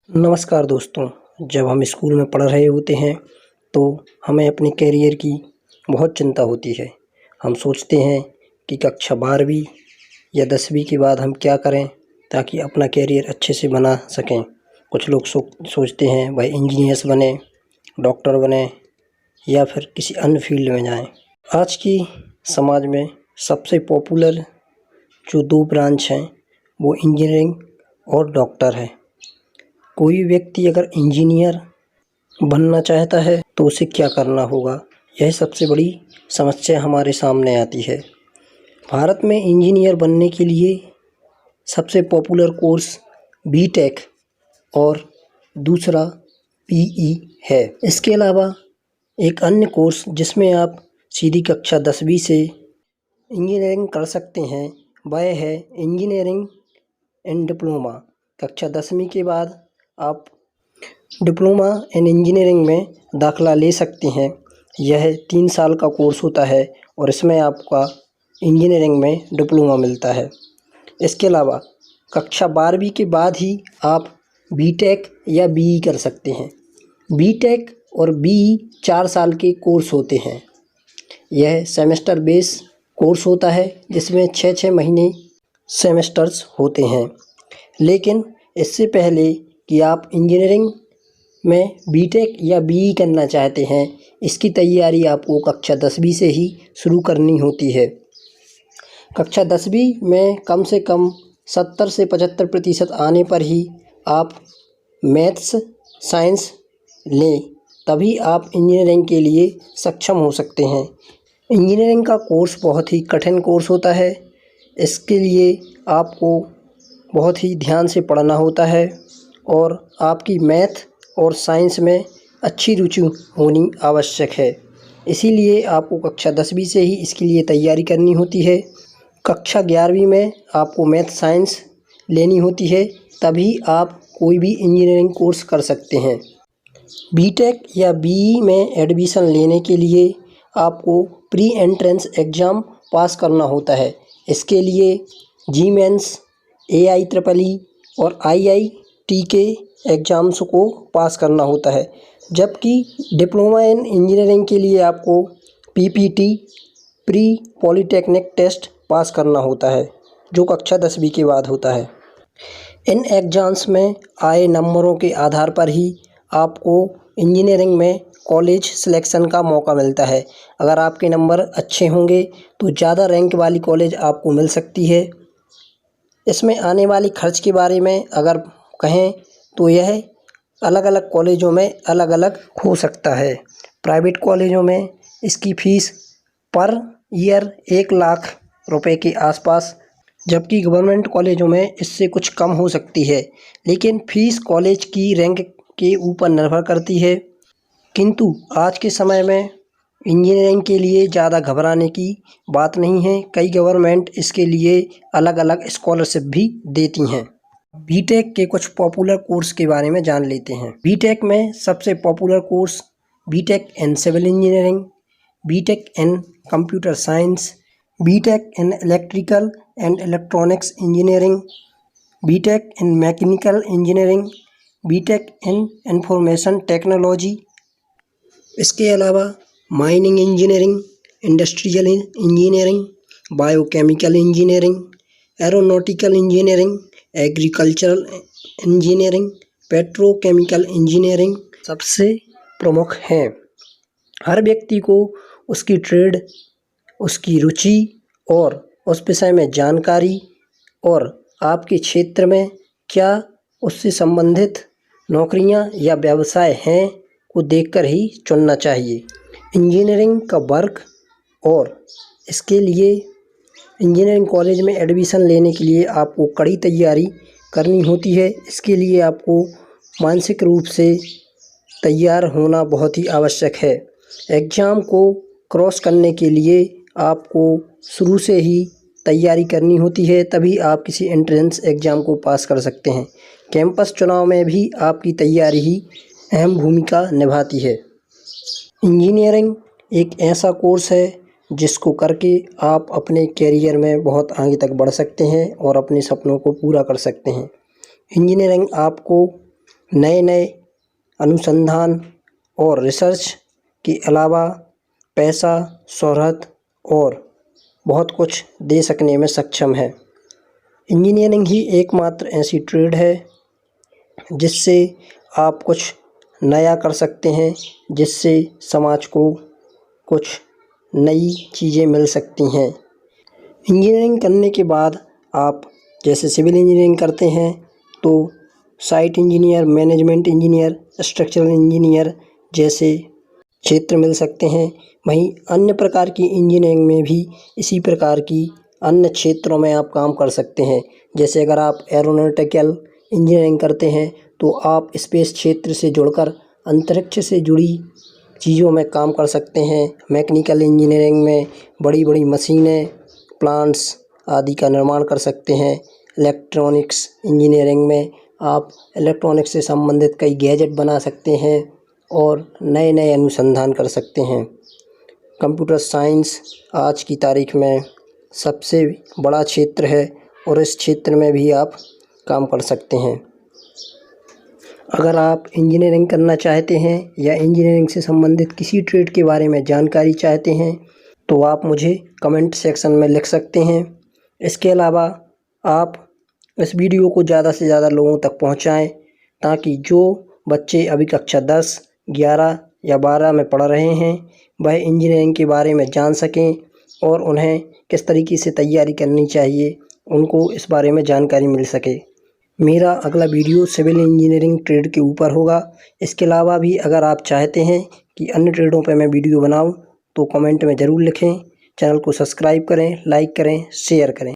नमस्कार दोस्तों। जब हम स्कूल में पढ़ रहे होते हैं तो हमें अपने करियर की बहुत चिंता होती है। हम सोचते हैं कि कक्षा 12वीं या 10वीं के बाद हम क्या करें ताकि अपना करियर अच्छे से बना सकें। कुछ लोग सोचते हैं भाई इंजीनियर्स बने, डॉक्टर बने या फिर किसी अन्य फील्ड में जाएं। आज की समाज में सबसे पॉपुलर जो 2 ब्रांच हैं वो इंजीनियरिंग और डॉक्टर है। कोई व्यक्ति अगर इंजीनियर बनना चाहता है तो उसे क्या करना होगा, यह सबसे बड़ी समस्या हमारे सामने आती है। भारत में इंजीनियर बनने के लिए सबसे पॉपुलर कोर्स बीटेक और दूसरा पीई है। इसके अलावा एक अन्य कोर्स जिसमें आप सीधी कक्षा 10वीं से इंजीनियरिंग कर सकते हैं वह है इंजीनियरिंग एंड डिप्लोमा। कक्षा 10वीं के बाद आप डिप्लोमा इन इंजीनियरिंग में दाखिला ले सकते हैं। यह 3 साल का कोर्स होता है और इसमें आपका इंजीनियरिंग में डिप्लोमा मिलता है। इसके अलावा कक्षा 12वीं के बाद ही आप बीटेक या बीई कर सकते हैं। बीटेक और बीई 4 साल के कोर्स होते हैं। यह सेमेस्टर बेस कोर्स होता है जिसमें 6-6 महीने सेमेस्टर्स होते हैं। लेकिन इससे पहले कि आप इंजीनियरिंग में बीटेक या बीई करना चाहते हैं, इसकी तैयारी आपको कक्षा 10वीं से ही शुरू करनी होती है। कक्षा 10वीं में कम से कम 70 से 75% आने पर ही आप मैथ्स साइंस लें, तभी आप इंजीनियरिंग के लिए सक्षम हो सकते हैं। इंजीनियरिंग का कोर्स बहुत ही कठिन कोर्स होता है। इसके लिए आपको बहुत ही ध्यान से पढ़ना होता है और आपकी मैथ और साइंस में अच्छी रुचि होनी आवश्यक है। इसीलिए आपको कक्षा 10वीं से ही इसके लिए तैयारी करनी होती है। कक्षा 11वीं में आपको मैथ साइंस लेनी होती है, तभी आप कोई भी इंजीनियरिंग कोर्स कर सकते हैं। बीटेक या बीई में एडमिशन लेने के लिए आपको प्री एंट्रेंस एग्ज़ाम पास करना होता है। इसके लिए जी मेंस, AIEEE और IIT के एग्ज़ाम्स को पास करना होता है। जबकि डिप्लोमा इन इंजीनियरिंग के लिए आपको PPT pre polytechnic test pass करना होता है, जो कक्षा 10वीं के बाद होता है। इन एग्ज़ाम्स में आए नंबरों के आधार पर ही आपको इंजीनियरिंग में कॉलेज सिलेक्शन का मौका मिलता है। अगर आपके नंबर अच्छे होंगे तो ज़्यादा रैंक वाली कॉलेज आपको मिल सकती है। इसमें आने वाली खर्च के बारे में अगर कहें तो यह अलग अलग कॉलेजों में अलग अलग हो सकता है। प्राइवेट कॉलेजों में इसकी फ़ीस पर ईयर 1 लाख रुपए के आसपास, जबकि गवर्नमेंट कॉलेजों में इससे कुछ कम हो सकती है। लेकिन फ़ीस कॉलेज की रैंक के ऊपर निर्भर करती है। किंतु आज के समय में इंजीनियरिंग के लिए ज़्यादा घबराने की बात नहीं है। कई गवर्नमेंट इसके लिए अलग अलग स्कॉलरशिप भी देती हैं। बीटेक के कुछ पॉपुलर कोर्स के बारे में जान लेते हैं। बीटेक में सबसे popular course BTech in civil engineering, BTech in computer science, BTech in electrical and electronics engineering, BTech in mechanical engineering, BTech in information technology. इसके अलावा mining engineering, industrial engineering, biochemical engineering, aeronautical engineering, agricultural engineering, petrochemical engineering सबसे प्रमुख हैं। हर व्यक्ति को उसकी trade, उसकी रुचि और उस विषय में जानकारी और आपके क्षेत्र में क्या उससे संबंधित नौकरियां या व्यवसाय हैं को देखकर ही चुनना चाहिए। इंजीनियरिंग का वर्क और इसके लिए इंजीनियरिंग कॉलेज में एडमिशन लेने के लिए आपको कड़ी तैयारी करनी होती है। इसके लिए आपको मानसिक रूप से तैयार होना बहुत ही आवश्यक है। एग्ज़ाम को क्रॉस करने के लिए आपको शुरू से ही तैयारी करनी होती है, तभी आप किसी एंट्रेंस एग्ज़ाम को पास कर सकते हैं। कैंपस चुनाव में भी आपकी तैयारी ही अहम भूमिका निभाती है। इंजीनियरिंग एक ऐसा कोर्स है जिसको करके आप अपने करियर में बहुत आगे तक बढ़ सकते हैं और अपने सपनों को पूरा कर सकते हैं। इंजीनियरिंग आपको नए नए अनुसंधान और रिसर्च के अलावा पैसा, शोहरत और बहुत कुछ दे सकने में सक्षम है। इंजीनियरिंग ही एकमात्र ऐसी ट्रेड है जिससे आप कुछ नया कर सकते हैं, जिससे समाज को कुछ नई चीज़ें मिल सकती हैं। इंजीनियरिंग करने के बाद आप जैसे सिविल इंजीनियरिंग करते हैं तो site engineer, management engineer, structural engineer जैसे क्षेत्र मिल सकते हैं। वहीं अन्य प्रकार की इंजीनियरिंग में भी इसी प्रकार की अन्य क्षेत्रों में आप काम कर सकते हैं। जैसे अगर आप एरोनॉटिकल इंजीनियरिंग करते हैं तो आप स्पेस क्षेत्र से जुड़कर अंतरिक्ष से जुड़ी चीज़ों में काम कर सकते हैं। मैकेनिकल इंजीनियरिंग में बड़ी बड़ी मशीनें, प्लांट्स आदि का निर्माण कर सकते हैं। इलेक्ट्रॉनिक्स इंजीनियरिंग में आप इलेक्ट्रॉनिक्स से संबंधित कई गैजेट बना सकते हैं और नए नए अनुसंधान कर सकते हैं। कंप्यूटर साइंस आज की तारीख में सबसे बड़ा क्षेत्र है और इस क्षेत्र में भी आप काम कर सकते हैं। अगर आप इंजीनियरिंग करना चाहते हैं या इंजीनियरिंग से संबंधित किसी ट्रेड के बारे में जानकारी चाहते हैं तो आप मुझे कमेंट सेक्शन में लिख सकते हैं। इसके अलावा आप इस वीडियो को ज़्यादा से ज़्यादा लोगों तक पहुंचाएं ताकि जो बच्चे अभी कक्षा 10, 11 या 12 में पढ़ रहे हैं वह इंजीनियरिंग के बारे में जान सकें और उन्हें किस तरीके से तैयारी करनी चाहिए, उनको इस बारे में जानकारी मिल सके। मेरा अगला वीडियो सिविल इंजीनियरिंग ट्रेड के ऊपर होगा। इसके अलावा भी अगर आप चाहते हैं कि अन्य ट्रेडों पर मैं वीडियो बनाऊं तो कमेंट में ज़रूर लिखें। चैनल को सब्सक्राइब करें, लाइक करें, शेयर करें।